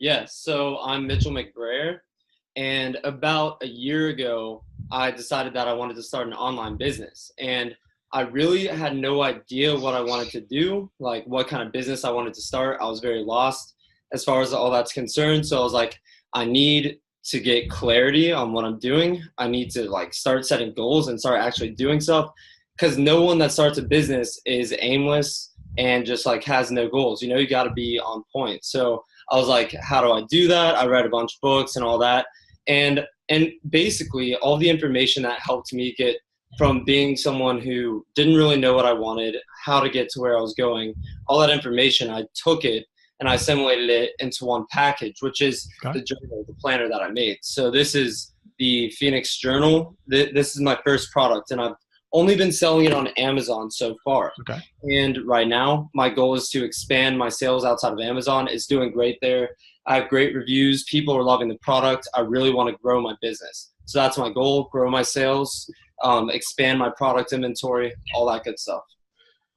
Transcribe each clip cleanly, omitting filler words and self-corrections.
Yes, so I'm Mitchell McBrayer, and about a year ago, I decided that I wanted to start an online business. And I really had no idea what I wanted to do, like what kind of business I wanted to start. I was very lost as far as all that's concerned. So I was like, I need to get clarity on what I'm doing. I need to like start setting goals and start actually doing stuff because no one that starts a business is aimless and just like has no goals. You know, you got to be on point. So I was like, how do I do that? I read a bunch of books and all that. And basically all the information that helped me get from being someone who didn't really know what I wanted, how to get to where I was going, all that information, I took it and I assimilated it into one package, which is Okay. the journal, the planner that I made. So this is the Phoenix Journal. This is my first product, and I've only been selling it on Amazon so far. Okay. And right now, my goal is to expand my sales outside of Amazon. It's doing great there. I have great reviews. People are loving the product. I really want to grow my business. So that's my goal, grow my sales, expand my product inventory, all that good stuff.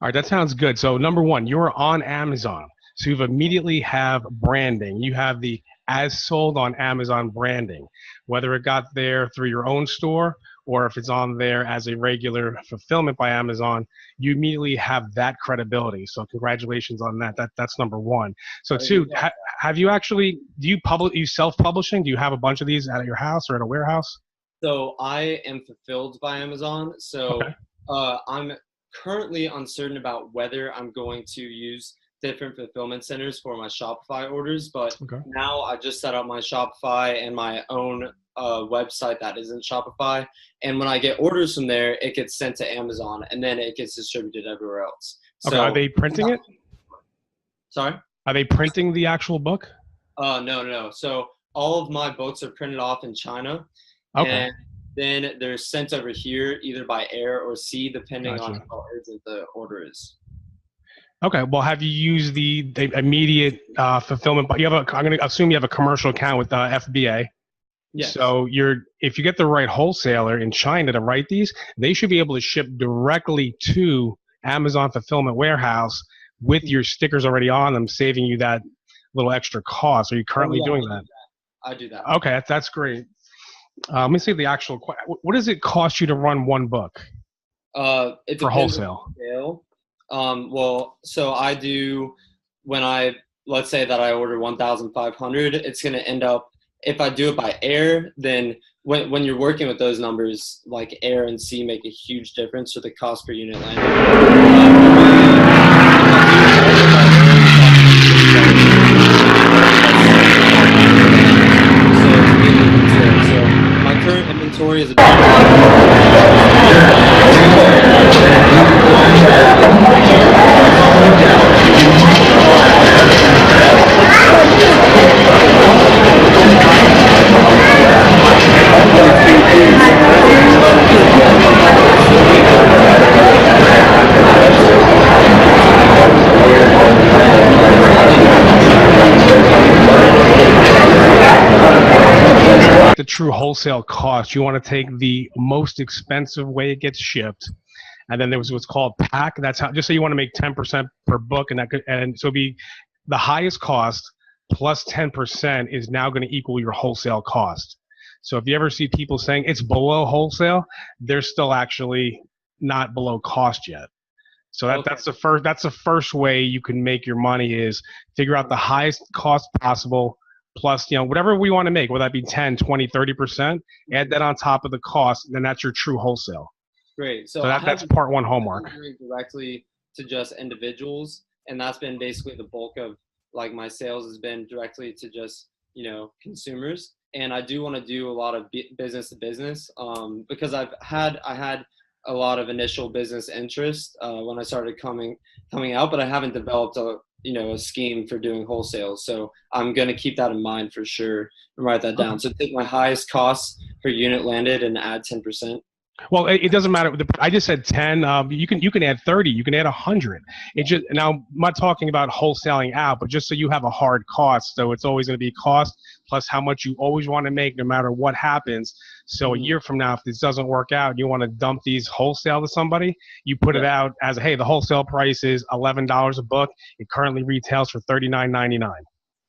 All right, that sounds good. So number one, you're on Amazon. So you've immediately have branding. You have the as sold on Amazon branding, whether it got there through your own store or if it's on there as a regular fulfillment by Amazon, you immediately have that credibility. So congratulations on that. That's number one. So two, have you actually, you self-publishing? Do you have a bunch of these at your house or at a warehouse? So I am fulfilled by Amazon. So Okay. I'm currently uncertain about whether I'm going to use different fulfillment centers for my Shopify orders, but Okay. now I just set up my Shopify and my own website that isn't Shopify. And when I get orders from there, it gets sent to Amazon and then it gets distributed everywhere else. Okay. So, Are they printing it? Sorry? Are they printing the actual book? No. So all of my books are printed off in China. Okay. And then they're sent over here either by air or sea, depending on Gotcha. how urgent the order is. Okay. Well, have you used the immediate fulfillment? But I'm going to assume you have a commercial account with FBA. Yes. So if you get the right wholesaler in China to write these, they should be able to ship directly to Amazon fulfillment warehouse with your stickers already on them, saving you that little extra cost. Are you currently doing that? I do that. Okay, that's great. Let me see the actual. What does it cost you to run one book It for depends wholesale? on the scale. Well, so I do let's say that I order 1,500, it's going to end up, if I do it by air, then when you're working with those numbers, like air and sea make a huge difference to the cost per unit landed. So my current inventory is the true wholesale cost. You want to take the most expensive way it gets shipped, and then there was what's called pack. That's how. Just say you want to make 10% per book, and so it'd be the highest cost plus 10% is now going to equal your wholesale cost. So if you ever see people saying it's below wholesale, they're still actually not below cost yet. So that's the first way you can make your money is figure out the highest cost possible plus, whatever we want to make, whether that be 10, 20, 30%, add that on top of the cost, and then that's your true wholesale. great. So that's part one homework. Directly to just individuals, and that's been basically the bulk of like my sales has been directly to just, consumers. And I do want to do a lot of business to business because I had a lot of initial business interest when I started coming out, but I haven't developed a scheme for doing wholesale. So I'm going to keep that in mind for sure and write that down. So take my highest costs per unit landed and add 10%. Well, it doesn't matter. I just said 10. You can add 30. You can add 100. Now I'm not talking about wholesaling out, but just so you have a hard cost. So it's always going to be cost plus how much you always want to make, no matter what happens. So a year from now, if this doesn't work out, you want to dump these wholesale to somebody. You put it out as, hey, the wholesale price is $11 a book. It currently retails for $39.99.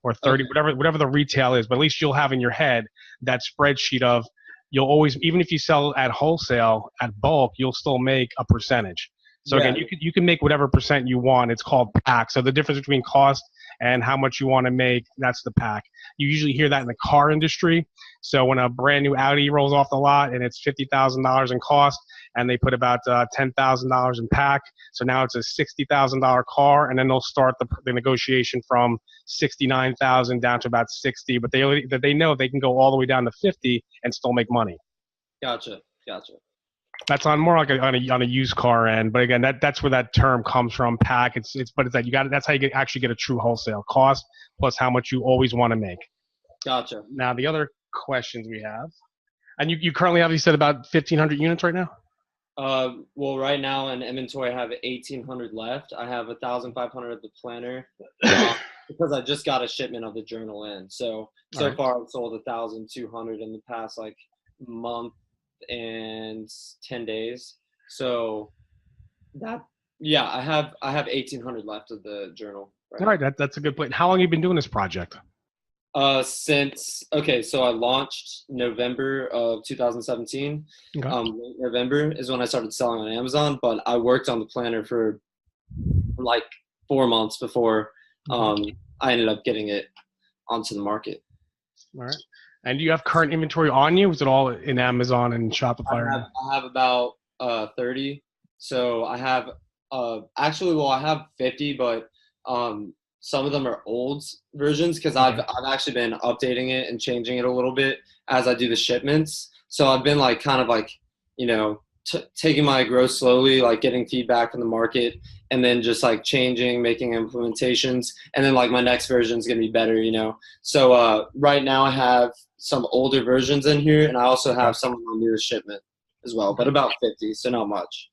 or 30, whatever the retail is. But at least you'll have in your head that spreadsheet of, you'll always, even if you sell at wholesale at bulk, you'll still make a percentage. So Yeah. again, you can make whatever percent you want. It's called pack. So the difference between cost and how much you want to make, that's the pack. You usually hear that in the car industry. So when a brand new Audi rolls off the lot and it's $50,000 in cost, and they put about $10,000 in pack, so now it's a $60,000 car, and then they'll start the negotiation from 69,000 down to about 60. But they know they can go all the way down to 50 and still make money. Gotcha. That's on more like on a used car end, but again, that's where that term comes from. Pack. It's that you got. That's how you actually get a true wholesale cost plus how much you always want to make. Gotcha. Now the other questions we have, and you currently have, you said, about 1,500 units right now. Well, right now in inventory, I have 1,800 left. I have 1,500 of the planner because I just got a shipment of the journal in. So right. far, I've sold 1,200 in the past like month and 10 days. So that, yeah, I have 1,800 left of the journal. All right, that's a good point. How long have you been doing this project? So I launched November of 2017. Okay. Late November is when I started selling on Amazon, but I worked on the planner for like 4 months before I ended up getting it onto the market. All right. And do you have current inventory on you? Is it all in Amazon and Shopify? I have about 30. So I have I have 50, but some of them are old versions because I've actually been updating it and changing it a little bit as I do the shipments. So I've been like kind of like, taking my growth slowly, like getting feedback from the market, and then just like changing, making implementations, and then like my next version is gonna be better, So right now I have some older versions in here, and I also have some of my newest shipment as well, but about 50, so not much.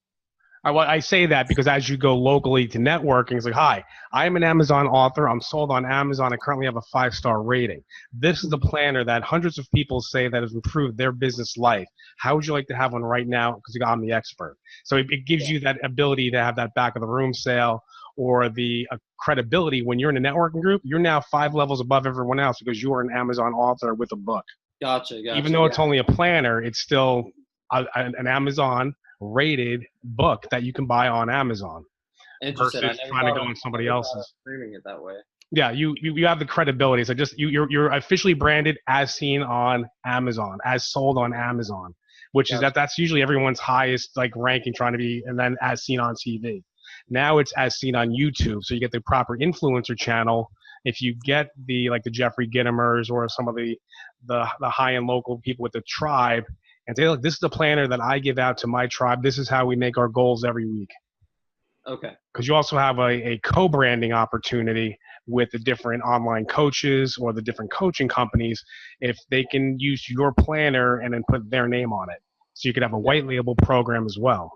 I say that because as you go locally to networking, it's like, hi, I'm an Amazon author. I'm sold on Amazon. I currently have a 5-star rating. This is the planner that hundreds of people say that has improved their business life. How would you like to have one right now? Because I'm the expert. So it gives you that ability to have that back of the room sale or the credibility. When you're in a networking group, you're now 5 levels above everyone else because you're an Amazon author with a book. Gotcha. Even though it's only a planner, it's still an Amazon rated book that you can buy on Amazon versus trying to go on somebody else's. Framing it that way. Yeah, you have the credibility. So just you're officially branded as seen on Amazon, as sold on Amazon, which is that's usually everyone's highest like ranking, trying to be, and then as seen on TV. Now it's as seen on YouTube, so you get the proper influencer channel. If you get the Jeffrey Gittimers or some of the high end local people with the tribe, and say, look, this is the planner that I give out to my tribe. This is how we make our goals every week. Okay. Because you also have a co-branding opportunity with the different online coaches or the different coaching companies if they can use your planner and then put their name on it. So you could have a white label program as well.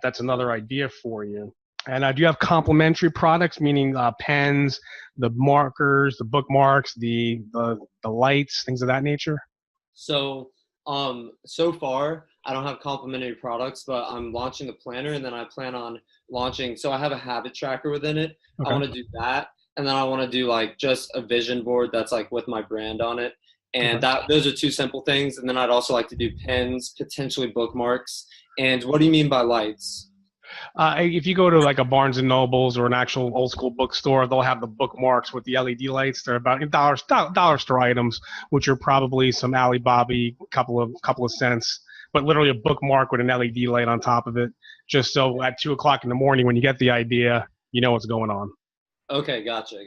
That's another idea for you. And do you have complementary products, meaning pens, the markers, the bookmarks, the lights, things of that nature? So far I don't have complementary products, but I'm launching the planner, and then I plan on launching. So I have a habit tracker within it. Okay. I want to do that. And then I want to do like just a vision board that's like with my brand on it. And those are 2 simple things. And then I'd also like to do pens, potentially bookmarks. And what do you mean by lights? If you go to like a Barnes and Nobles or an actual old school bookstore, they'll have the bookmarks with the LED lights. They're about dollar store items, which are probably some Alibaba, couple of cents, but literally a bookmark with an LED light on top of it, just so at 2 o'clock in the morning when you get the idea, you know what's going on. Okay, gotcha.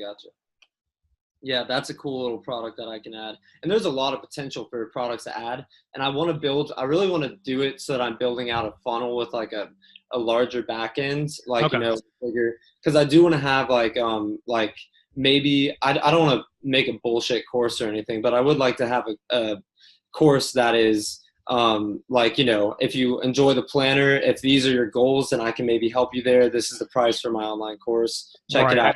Yeah, that's a cool little product that I can add. And there's a lot of potential for products to add. And I really want to do it so that I'm building out a funnel with like a larger back end, like, bigger. Because I do want to have like maybe, I don't want to make a bullshit course or anything, but I would like to have a course that is if you enjoy the planner, if these are your goals, then I can maybe help you there. This is the price for my online course. Check it out.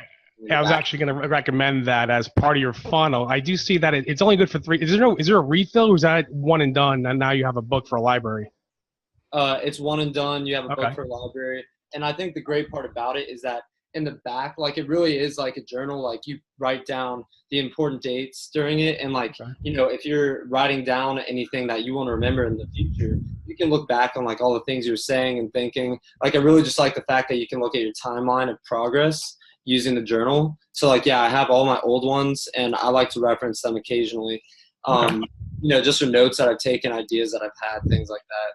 I was actually going to recommend that as part of your funnel. I do see that it's only good for 3. Is there a refill, or is that one and done, and now you have a book for a library? It's one and done. You have a book for a library. And I think the great part about it is that in the back, like it really is like a journal. Like you write down the important dates during it, and like if you're writing down anything that you want to remember in the future, you can look back on like all the things you're saying and thinking. Like I really just like the fact that you can look at your timeline of progress using the journal. So like I have all my old ones, and I like to reference them occasionally. Just for notes that I've taken, ideas that I've had, things like that.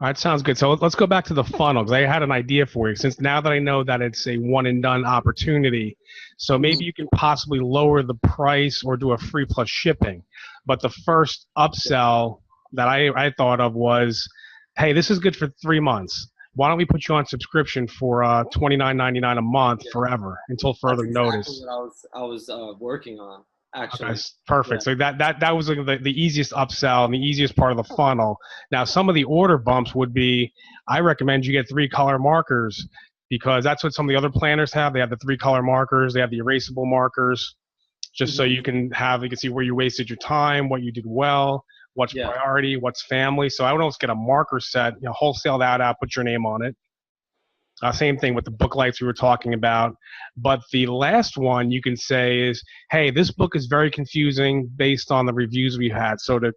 All right, sounds good. So let's go back to the funnel, because I had an idea for you. Since now that I know that it's a one and done opportunity, so maybe you can possibly lower the price or do a free plus shipping. But the first upsell that I thought of was, hey, this is good for 3 months. Why don't we put you on subscription for $29.99 a month forever until further notice? What I was working on. Actually. Okay, perfect. So that was the easiest upsell and the easiest part of the funnel. Now, some of the order bumps would be, I recommend you get 3-color markers, because that's what some of the other planners have. They have the 3-color markers. They have the erasable markers, just so you can see where you wasted your time, what you did well, what's priority, what's family. So I would almost get a marker set, wholesale that out, put your name on it. Same thing with the book lights we were talking about. But the last one you can say is, hey, this book is very confusing based on the reviews we had. So to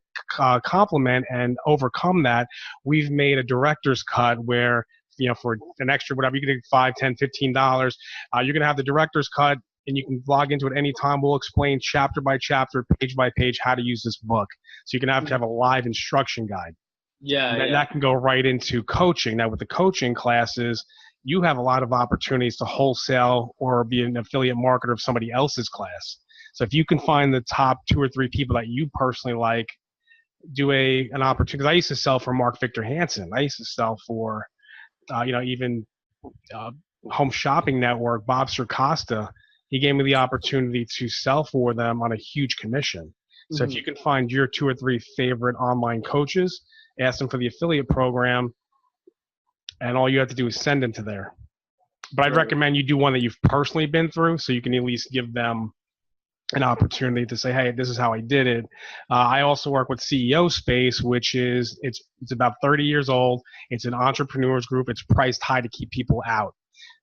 complement and overcome that, we've made a director's cut where, for an extra whatever, you can get $5, $10, $15. You're going to have the director's cut, and you can log into it anytime. We'll explain chapter by chapter, page by page, how to use this book. So you can have to have a live instruction guide. That can go right into coaching. Now with the coaching classes, you have a lot of opportunities to wholesale or be an affiliate marketer of somebody else's class. So if you can find the top 2 or 3 people that you personally like, do an opportunity. Because I used to sell for Mark Victor Hansen. I used to sell for, even Home Shopping Network, Bob Circosta. He gave me the opportunity to sell for them on a huge commission. So if you can find your 2 or 3 favorite online coaches, ask them for the affiliate program, and all you have to do is send them to there. But I'd recommend you do one that you've personally been through, so you can at least give them an opportunity to say, hey, this is how I did it. I also work with CEO Space, which is it's about 30 years old. It's an entrepreneurs group. It's priced high to keep people out.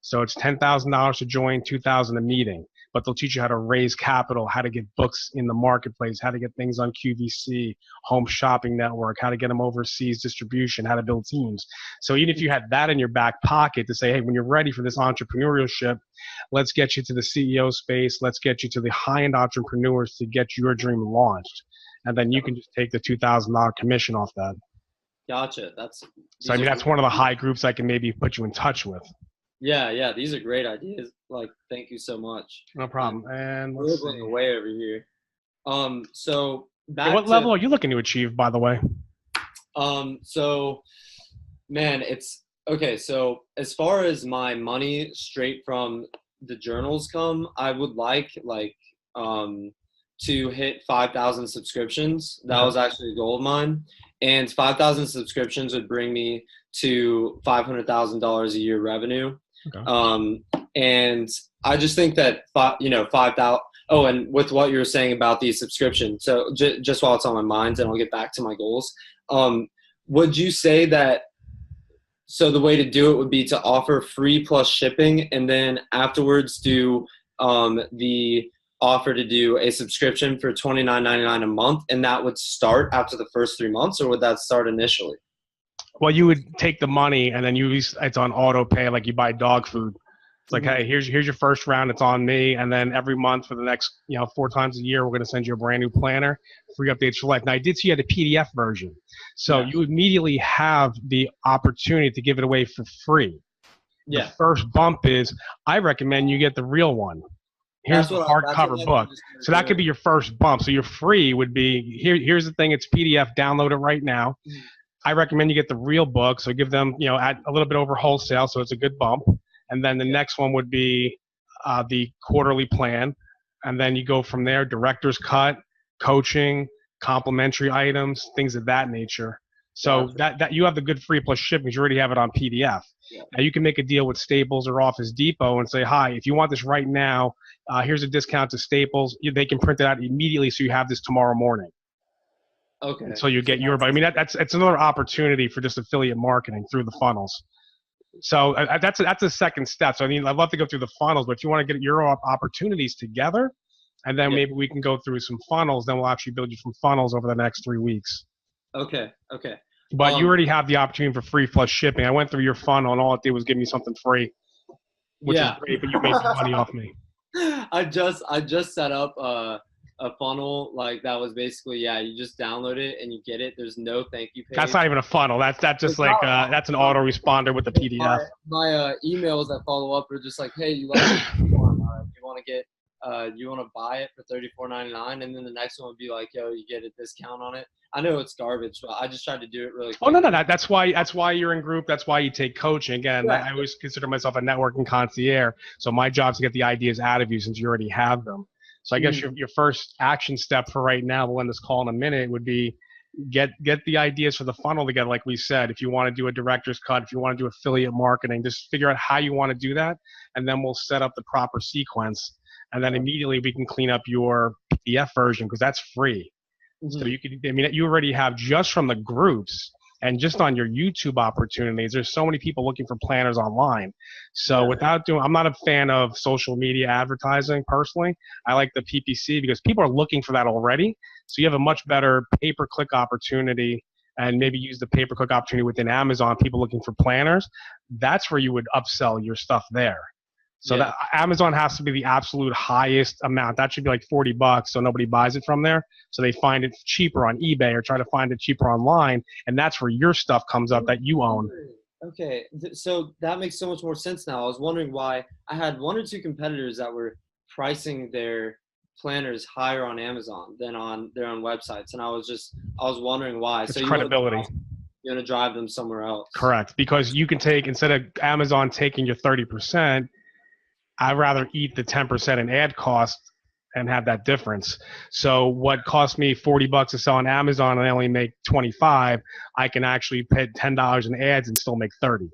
So it's $10,000 to join, $2,000 a meeting. But they'll teach you how to raise capital, how to get books in the marketplace, how to get things on QVC, Home Shopping Network, how to get them overseas distribution, how to build teams. So even if you had that in your back pocket to say, hey, when you're ready for this entrepreneurship, let's get you to the CEO Space, let's get you to the high-end entrepreneurs to get your dream launched. And then you can just take the $2,000 commission off that. Gotcha. That's one of the high groups I can maybe put you in touch with. Yeah, these are great ideas. Like, thank you so much. No problem. And we're living away over here. So what level are you looking to achieve, by the way? So, man, it's okay. So as far as my money straight from the journals come, I would like to hit 5,000 subscriptions. That was actually a goal of mine. And 5,000 subscriptions would bring me to $500,000 a year revenue. Okay. And I just think that 5,000. Oh, and with what you were saying about the subscription, so just while it's on my mind, and I'll get back to my goals. Would you say that? So the way to do it would be to offer free plus shipping, and then afterwards do the offer to do a subscription for $29.99 a month, and that would start after the first 3 months, or would that start initially? Well, you would take the money and then it's on auto pay, like you buy dog food. It's like, hey, here's your first round. It's on me. And then every month for the next, 4 times a year, we're going to send you a brand new planner, free updates for life. Now, I did see you had a PDF version. So you immediately have the opportunity to give it away for free. The first bump is, I recommend you get the real one. Here's the hardcover book. So that could be your first bump. So your free would be, here's the thing. It's PDF. Download it right now. I recommend you get the real book. So give them, at a little bit over wholesale. So it's a good bump. And then the next one would be the quarterly plan. And then you go from there, director's cut, coaching, complimentary items, things of that nature. So that you have the good free plus shipping because you already have it on PDF. Now you can make a deal with Staples or Office Depot and say, hi, if you want this right now, here's a discount to Staples. They can print it out immediately so you have this tomorrow morning. Okay. So you get your, I mean, it's another opportunity for just affiliate marketing through the funnels. So that's a second step. So I mean, I'd love to go through the funnels, but if you want to get your opportunities together, and then Yeah. maybe we can go through some funnels, then we'll actually build you some funnels over the next 3 weeks. Okay. Okay. But you already have the opportunity for free plus shipping. I went through your funnel, and all it did was give me something free, which is Yeah. great. But you made some money off me. I just set up a funnel like that was basically, yeah, you just download it and you get it. There's no thank you page. That's not even a funnel. That's just It's like not. that's an autoresponder with the My PDF. emails that follow up are just like, hey, you like this one? You want to get you want to buy it for $34.99, and then the next one would be like, yo, you get a discount on it. I know it's garbage, but I just tried to do it really Oh quick. no, that's why you're in group. That's why you take coaching. Again, Yeah. I always consider myself a networking concierge. So my job is to get the ideas out of you since you already have them. So I guess your first action step for right now, we'll end this call in a minute, would be get the ideas for the funnel together. Like we said, if you want to do a director's cut, if you want to do affiliate marketing, just figure out how you want to do that, and then we'll set up the proper sequence. And then immediately we can clean up your PDF version because that's free. So you could, I mean, you already have just from the groups and just on your YouTube opportunities, there's so many people looking for planners online. So I'm not a fan of social media advertising personally. I like the PPC because people are looking for that already. So you have a much better pay-per-click opportunity, and maybe use the pay-per-click opportunity within Amazon, people looking for planners. That's where you would upsell your stuff there. So that Amazon has to be the absolute highest amount. That should be like $40, so nobody buys it from there. So they find it cheaper on eBay or try to find it cheaper online, and that's where your stuff comes up that you own. Okay, so that makes so much more sense now. I was wondering why I had one or two competitors that were pricing their planners higher on Amazon than on their own websites, and I was wondering why. It's so credibility. You're gonna drive them somewhere else. Correct, because you can take, instead of Amazon taking your 30%, I'd rather eat the 10% in ad cost and have that difference. So what cost me $40 to sell on Amazon and I only make 25, I can actually pay $10 in ads and still make 30.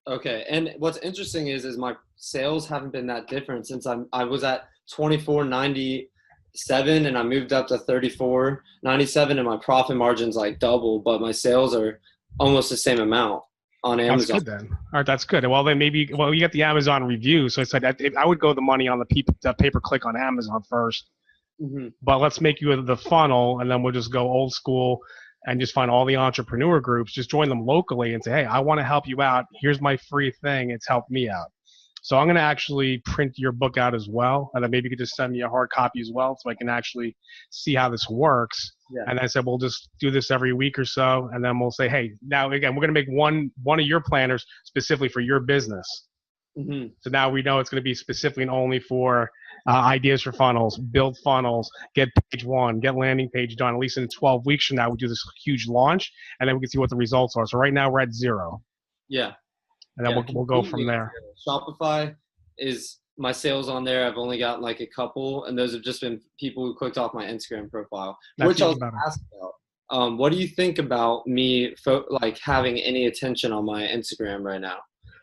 Okay, and what's interesting is my sales haven't been that different since I was at 24.97 and I moved up to 34.97, and my profit margin's like double, but my sales are almost the same amount on Amazon. That's good then. All right, that's good. Well, then you get the Amazon review. So I said I would go the money on the pay-per-click on Amazon first. But let's make you the funnel, and then we'll just go old school and just find all the entrepreneur groups. Just join them locally and say, hey, I want to help you out. Here's my free thing. It's helped me out. So I'm going to actually print your book out as well. And then maybe you could just send me a hard copy as well so I can actually see how this works. Yeah. And I said, we'll just do this every week or so. And then we'll say, hey, now again, we're going to make one of your planners specifically for your business. So now we know it's going to be specifically and only for ideas for funnels, build funnels, get page one, get landing page done. At least in 12 weeks from now, we do this huge launch, and then we can see what the results are. So right now we're at 0. Yeah. And then we'll go from there. Shopify is my sales on there. I've only gotten like a couple, and those have just been people who clicked off my Instagram profile, which I was asked about. What do you think about me like having any attention on my Instagram right now?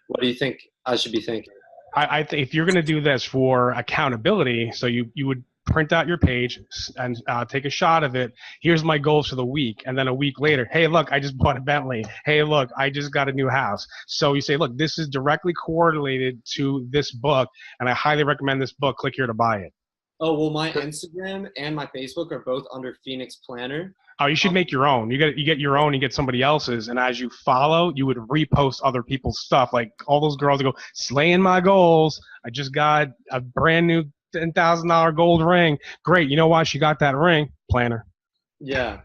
What do you think I should be thinking? I think if you're going to do this for accountability, so you would print out your page and take a shot of it. Here's my goals for the week. And then a week later, hey, look, I just bought a Bentley. Hey, look, I just got a new house. So you say, look, this is directly correlated to this book, and I highly recommend this book. Click here to buy it. Oh, well, my Instagram and my Facebook are both under Phoenix Planner. Oh, you should make your own. You get your own, you get somebody else's, and as you follow, you would repost other people's stuff. Like all those girls that go, slaying my goals. I just got a brand new $10,000 gold ring. Great. You know why she got that ring? Planner. Yeah.